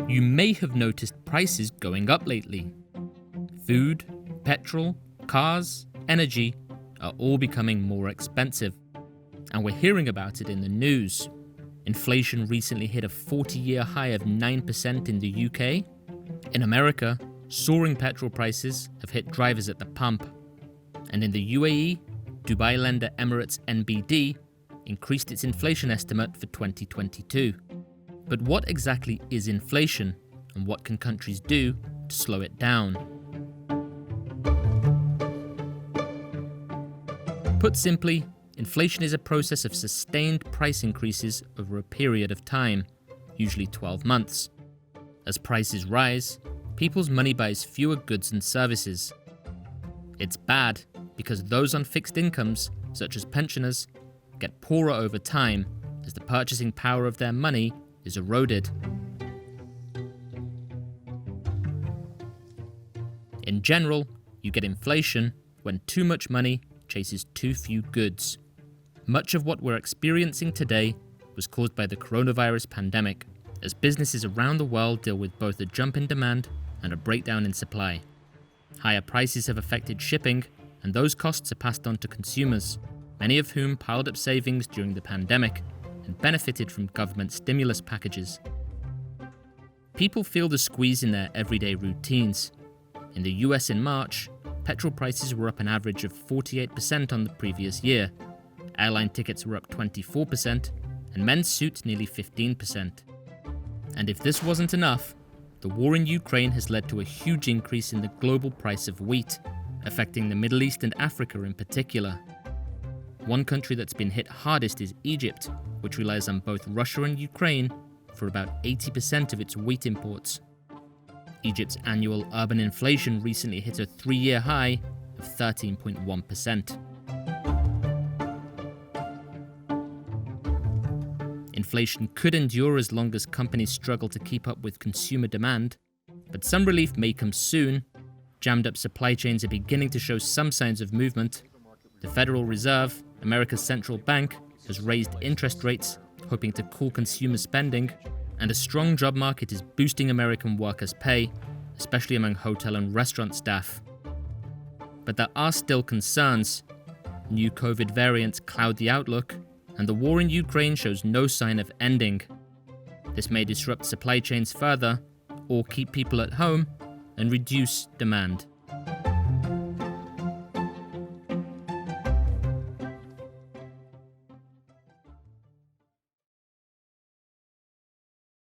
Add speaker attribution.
Speaker 1: You may have noticed prices going up lately. Food, petrol, cars, energy are all becoming more expensive. And we're hearing about it in the news. Inflation recently hit a 40-year high of 9% in the UK. In America, soaring petrol prices have hit drivers at the pump. And in the UAE, Dubai lender Emirates NBD increased its inflation estimate for 2022. But what exactly is inflation, and what can countries do to slow it down? Put simply, inflation is a process of sustained price increases over a period of time, usually 12 months. As prices rise, people's money buys fewer goods and services. It's bad because those on fixed incomes, such as pensioners, get poorer over time as the purchasing power of their money is eroded. In general, you get inflation when too much money chases too few goods. Much of what we're experiencing today was caused by the coronavirus pandemic, as businesses around the world deal with both a jump in demand and a breakdown in supply. Higher prices have affected shipping, and those costs are passed on to consumers, many of whom piled up savings during the pandemic and benefited from government stimulus packages. People feel the squeeze in their everyday routines. In the US in March, petrol prices were up an average of 48% on the previous year. Airline tickets were up 24%, and men's suits nearly 15%. And if this wasn't enough, the war in Ukraine has led to a huge increase in the global price of wheat, affecting the Middle East and Africa in particular. One country that's been hit hardest is Egypt, which relies on both Russia and Ukraine for about 80% of its wheat imports. Egypt's annual urban inflation recently hit a 3-year high of 13.1%. Inflation could endure as long as companies struggle to keep up with consumer demand, but some relief may come soon. Jammed up supply chains are beginning to show some signs of movement. The Federal Reserve, America's central bank, has raised interest rates, hoping to cool consumer spending, and a strong job market is boosting American workers' pay, especially among hotel and restaurant staff. But there are still concerns. New COVID variants cloud the outlook, and the war in Ukraine shows no sign of ending. This may disrupt supply chains further, or keep people at home and reduce demand.